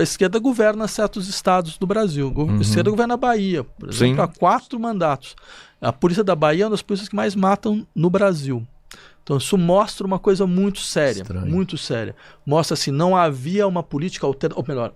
a esquerda governa certos estados do Brasil. A esquerda governa a Bahia, por exemplo, há 4 mandatos. A polícia da Bahia é uma das polícias que mais matam no Brasil. Então isso mostra uma coisa muito séria, muito séria. Mostra assim, não havia uma política alternativa, ou melhor,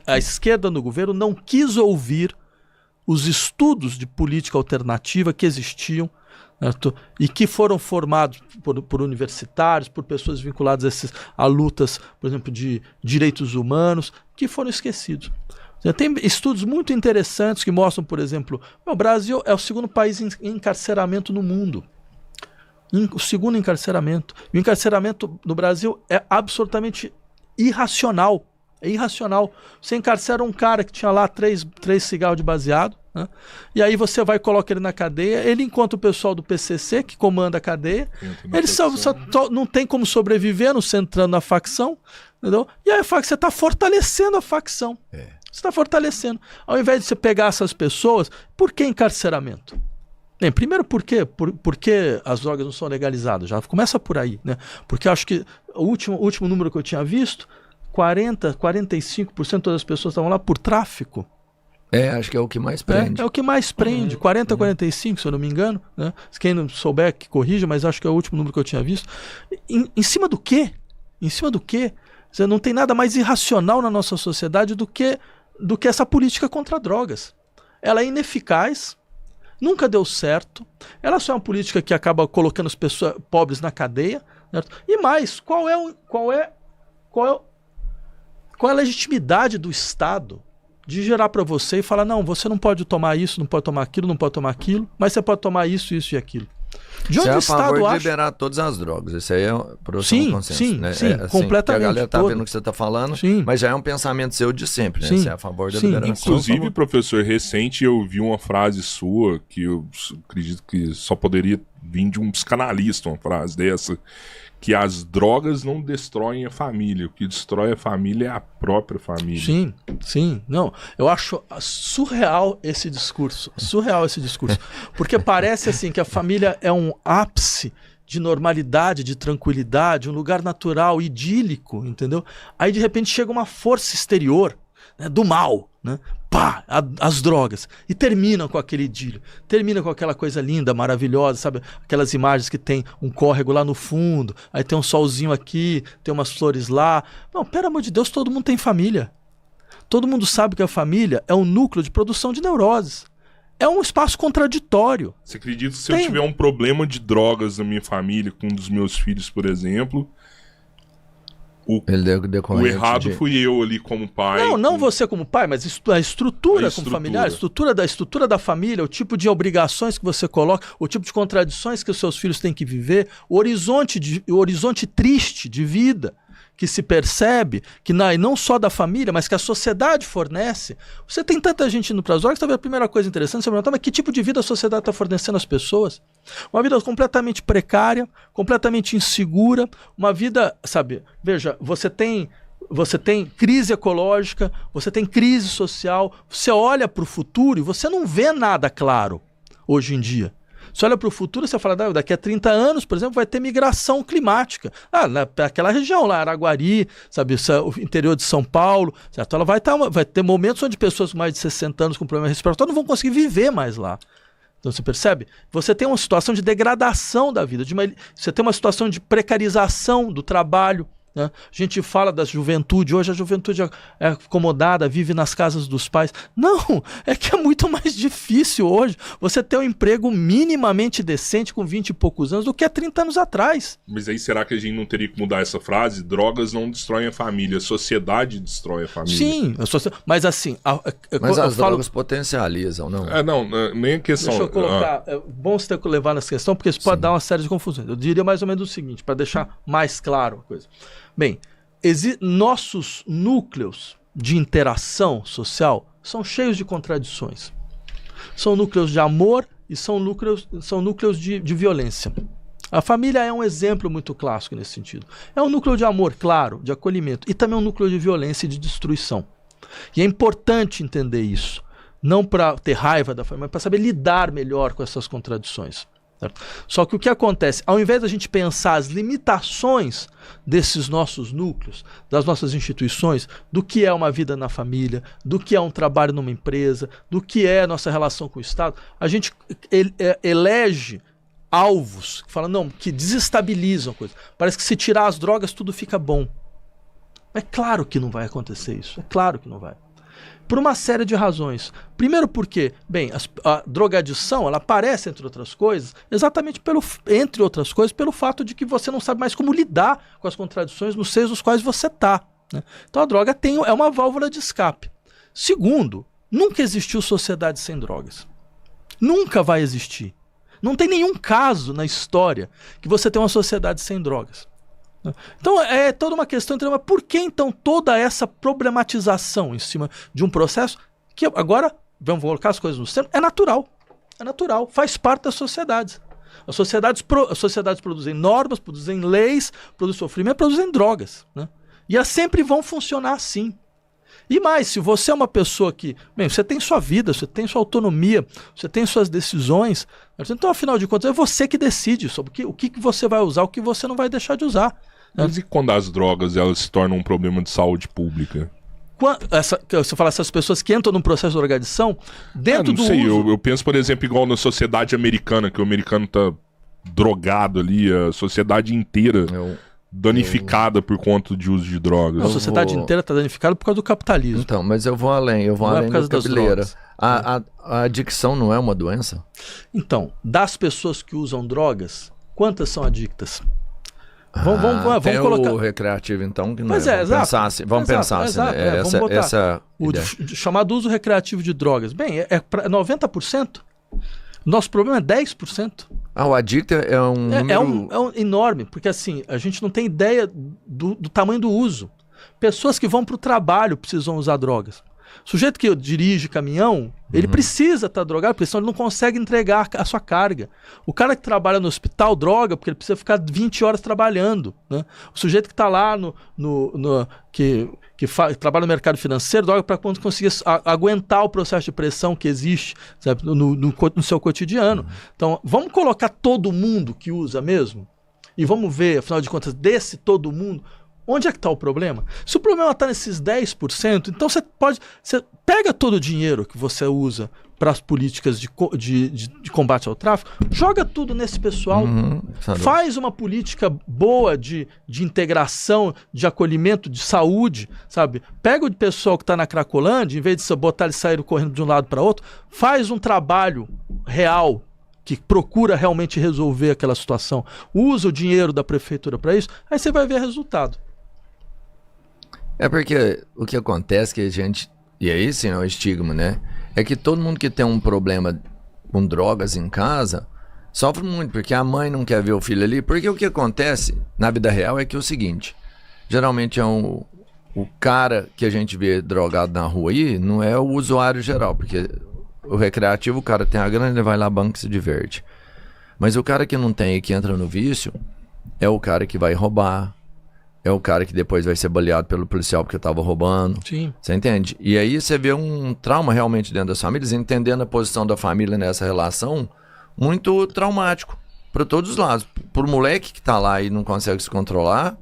a esquerda no governo não quis ouvir os estudos de política alternativa que existiam, certo? E que foram formados por universitários, por pessoas vinculadas a lutas, por exemplo, de direitos humanos, que foram esquecidos. Tem estudos muito interessantes que mostram, por exemplo, o Brasil é o 2º país em encarceramento no mundo. O 2º encarceramento. E o encarceramento no Brasil é absolutamente irracional. É irracional. Você encarcera um cara que tinha lá 3 cigarros de baseado, né? E aí você vai e coloca ele na cadeia, ele encontra o pessoal do PCC, que comanda a cadeia, ele só não tem como sobreviver, não se entrando na facção, entendeu? E aí você está fortalecendo a facção. Você está fortalecendo. Ao invés de você pegar essas pessoas, por que encarceramento? Bem, primeiro, por que as drogas não são legalizadas? Já começa por aí, né? Porque eu acho que o último número que eu tinha visto, 45% das pessoas estavam lá por tráfico. Acho que é o que mais prende. É o que mais prende, 45, se eu não me engano, né? Quem não souber que corrija, mas acho que é o último número que eu tinha visto. Em cima do quê? Em cima do quê? Você não tem nada mais irracional na nossa sociedade do que essa política contra drogas. Ela é ineficaz, nunca deu certo, ela só é uma política que acaba colocando as pessoas pobres na cadeia, certo? E mais, qual é a legitimidade do Estado de gerar para você e falar, não, você não pode tomar isso, não pode tomar aquilo, não pode tomar aquilo, mas você pode tomar isso, isso e aquilo. De onde você é o a Estado favor de acha... liberar todas as drogas, isso aí é produção consenso. Sim, né? sim, assim, completamente. A galera tá vendo o que você está falando, mas já é um pensamento seu de sempre, né? Você é a favor da liberação. Inclusive, professor, recente eu vi uma frase sua que eu acredito que só poderia vir de um psicanalista, uma frase dessa, que as drogas não destroem a família, o que destrói a família é a própria família. Sim, não, eu acho surreal esse discurso, porque parece assim que a família é um ápice de normalidade, de tranquilidade, um lugar natural, idílico, entendeu? Aí de repente chega uma força exterior, né, do mal, né? Pá, as drogas, e terminam com aquele idílio, termina com aquela coisa linda, maravilhosa, sabe? Aquelas imagens que tem um córrego lá no fundo, aí tem um solzinho aqui, tem umas flores lá. Não, pelo amor de Deus, todo mundo tem família. Todo mundo sabe que a família é um núcleo de produção de neuroses. É um espaço contraditório. Você acredita que se eu tiver um problema de drogas na minha família, com um dos meus filhos, por exemplo... O errado fui eu ali como pai. Não você como pai, mas a estrutura como familiar, a estrutura da família, o tipo de obrigações que você coloca, o tipo de contradições que os seus filhos têm que viver, o horizonte triste de vida que se percebe, que não só da família, mas que a sociedade fornece. Você tem tanta gente indo para as drogas, talvez a primeira coisa interessante é perguntar, mas que tipo de vida a sociedade está fornecendo às pessoas? Uma vida completamente precária, completamente insegura, uma vida, sabe, veja, você tem crise ecológica, você tem crise social, você olha para o futuro e você não vê nada claro hoje em dia. Você olha para o futuro e você fala, daqui a 30 anos, por exemplo, vai ter migração climática. Naquela região lá, Araguari, sabe, o interior de São Paulo, certo? Ela vai ter momentos onde pessoas com mais de 60 anos com problema respiratório não vão conseguir viver mais lá. Então você percebe? Você tem uma situação de degradação da vida, você tem uma situação de precarização do trabalho, né? A gente fala da juventude, hoje a juventude é acomodada, vive nas casas dos pais. Não, é que é muito mais difícil hoje você ter um emprego minimamente decente com 20 e poucos anos do que há 30 anos atrás. Mas aí será que a gente não teria que mudar essa frase? Drogas não destroem a família, a sociedade destrói a família. Sim, mas assim... Mas as drogas potencializam, não? Nem a questão... Deixa eu colocar... É bom você ter que levar nessa questão, porque isso pode dar uma série de confusões. Eu diria mais ou menos o seguinte, para deixar mais claro a coisa. Bem, nossos núcleos de interação social são cheios de contradições. São núcleos de amor e são núcleos de violência. A família é um exemplo muito clássico nesse sentido. É um núcleo de amor, claro, de acolhimento, e também um núcleo de violência e de destruição. E é importante entender isso, não para ter raiva da família, mas para saber lidar melhor com essas contradições. Certo? Só que o que acontece, ao invés da gente pensar as limitações desses nossos núcleos, das nossas instituições, do que é uma vida na família, do que é um trabalho numa empresa, do que é a nossa relação com o Estado, a gente elege alvos que falam, não, que desestabilizam a coisa. Parece que se tirar as drogas tudo fica bom. É claro que não vai acontecer isso, é claro que não vai. Por uma série de razões. Primeiro porque, bem, a drogadição, ela aparece, entre outras coisas, exatamente entre outras coisas, pelo fato de que você não sabe mais como lidar com as contradições nos seios dos quais você está. Né? Então a droga é uma válvula de escape. Segundo, nunca existiu sociedade sem drogas. Nunca vai existir. Não tem nenhum caso na história que você tem uma sociedade sem drogas. Então é toda uma questão, mas por que então toda essa problematização em cima de um processo que agora, vamos colocar as coisas no centro, é natural, faz parte das sociedades. As sociedades produzem normas, produzem leis, produzem sofrimento, produzem drogas, né? E elas sempre vão funcionar assim. E mais, se você é uma pessoa que, bem, você tem sua vida, você tem sua autonomia, você tem suas decisões, então afinal de contas é você que decide sobre o que você vai usar, o que você não vai deixar de usar. Mas e quando as drogas elas se tornam um problema de saúde pública? Você fala essas pessoas que entram num processo de drogadição dentro do uso... Eu penso, por exemplo, igual na sociedade americana, que o americano tá drogado ali, a sociedade inteira danificada por conta de uso de drogas. A sociedade inteira tá danificada por causa do capitalismo. Então, mas eu vou além da cabeleira. A adicção não é uma doença? Então, das pessoas que usam drogas, quantas são adictas? Vamos colocar o recreativo, então, que não vamos pensar assim, né? Vamos botar o chamado uso recreativo de drogas. Bem, é para 90%. Nosso problema é 10%. O adicto é um número... É um enorme, porque assim, a gente não tem ideia do tamanho do uso. Pessoas que vão para o trabalho precisam usar drogas. O sujeito que dirige caminhão, ele precisa estar drogado, porque senão ele não consegue entregar a sua carga. O cara que trabalha no hospital droga porque ele precisa ficar 20 horas trabalhando. Né? O sujeito que está lá que trabalha no mercado financeiro droga para conseguir aguentar o processo de pressão que existe, sabe, no seu cotidiano. Então, vamos colocar todo mundo que usa mesmo? E vamos ver, afinal de contas, desse todo mundo... Onde é que está o problema? Se o problema está nesses 10%, então você pega todo o dinheiro que você usa para as políticas de combate ao tráfico, joga tudo nesse pessoal, faz uma política boa de integração, de acolhimento, de saúde, sabe? Pega o pessoal que está na Cracolândia, em vez de botar eles saírem correndo de um lado para outro, faz um trabalho real, que procura realmente resolver aquela situação, usa o dinheiro da prefeitura para isso, aí você vai ver resultado. É porque o que acontece que a gente, e aí sim é o estigma, né? É que todo mundo que tem um problema com drogas em casa sofre muito, porque a mãe não quer ver o filho ali, porque o que acontece na vida real é que é o seguinte, geralmente é o cara que a gente vê drogado na rua aí, não é o usuário geral, porque o recreativo, o cara tem a grana, ele vai lá, banca e se diverte. Mas o cara que não tem e que entra no vício, é o cara que vai roubar, é o cara que depois vai ser baleado pelo policial porque estava roubando. Sim. Você entende? E aí você vê um trauma realmente dentro das famílias, entendendo a posição da família nessa relação, muito traumático para todos os lados. Para o moleque que está lá e não consegue se controlar,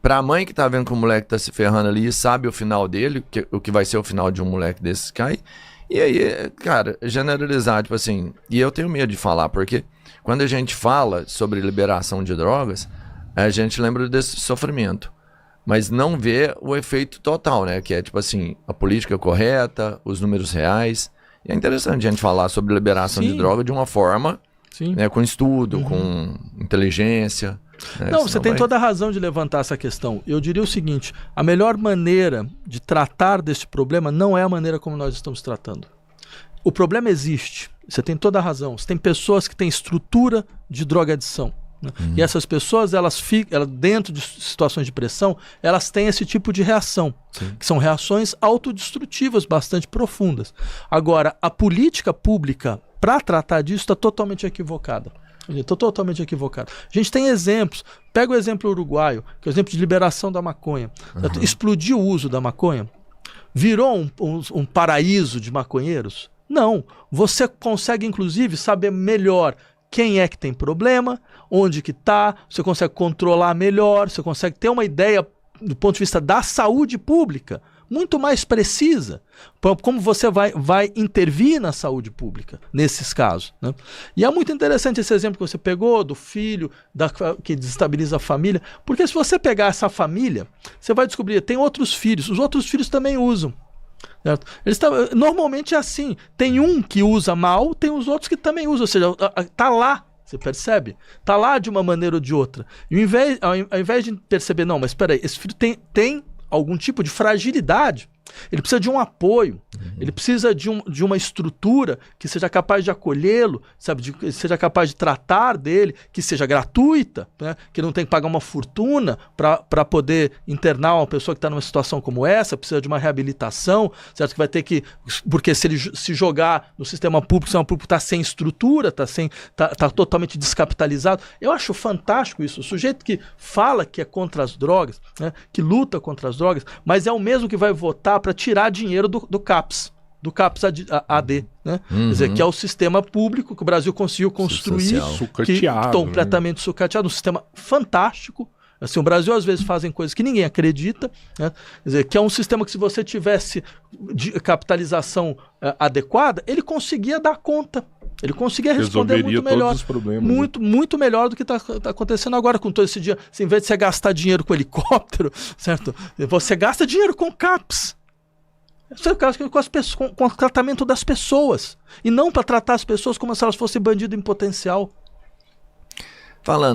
para a mãe que está vendo que o moleque está se ferrando ali e sabe o final dele, o que vai ser o final de um moleque desses cai. E aí, cara, generalizar, tipo assim, e eu tenho medo de falar, porque quando a gente fala sobre liberação de drogas, a gente lembra desse sofrimento, mas não vê o efeito total, né? Que é tipo assim, a política correta, os números reais. E é interessante a gente falar sobre liberação de droga de uma forma, né, com estudo, com inteligência. Né? Não, você tem toda a razão de levantar essa questão. Eu diria o seguinte, a melhor maneira de tratar desse problema não é a maneira como nós estamos tratando. O problema existe, você tem toda a razão. Você tem pessoas que têm estrutura de drogadição. E essas pessoas, elas dentro de situações de pressão, elas têm esse tipo de reação, que são reações autodestrutivas bastante profundas. Agora, a política pública para tratar disso está totalmente equivocada. Estou totalmente equivocado. A gente tem exemplos. Pega o exemplo uruguaio, que é o exemplo de liberação da maconha. Explodiu o uso da maconha? Virou um paraíso de maconheiros? Não. Você consegue, inclusive, saber melhor quem é que tem problema, onde que está, você consegue controlar melhor, você consegue ter uma ideia do ponto de vista da saúde pública muito mais precisa, como você vai intervir na saúde pública nesses casos, né? E é muito interessante esse exemplo que você pegou do filho que desestabiliza a família, porque se você pegar essa família, você vai descobrir, tem outros filhos, os outros filhos também usam. Certo? Normalmente é assim, tem um que usa mal, tem os outros que também usam, ou seja, está lá. Você percebe? Está lá de uma maneira ou de outra. E ao invés de perceber, não, mas espera aí, esse filho tem algum tipo de fragilidade, ele precisa de um apoio, ele precisa de uma estrutura que seja capaz de acolhê-lo, sabe, que seja capaz de tratar dele, que seja gratuita, né, que não tem que pagar uma fortuna para poder internar uma pessoa que está numa situação como essa, precisa de uma reabilitação, certo? Que vai ter que, porque se ele se jogar no sistema público, o sistema público está sem estrutura, tá totalmente descapitalizado. Eu acho fantástico isso, o sujeito que fala que é contra as drogas, né, que luta contra as drogas, mas é o mesmo que vai votar para tirar dinheiro do CAPS AD, né? Quer dizer, que é o sistema público que o Brasil conseguiu construir, completamente sucateado, um sistema fantástico. Assim, o Brasil às vezes fazem coisas que ninguém acredita, né? Quer dizer, que é um sistema que, se você tivesse de capitalização adequada, ele conseguia dar conta. Ele conseguia responder muito melhor, todos os problemas, muito melhor do que está acontecendo agora com todo esse dia. Assim, em vez de você gastar dinheiro com helicóptero, certo? Você gasta dinheiro com CAPS. Você gasta com o tratamento das pessoas. E não para tratar as pessoas como se elas fossem bandido em potencial. Falando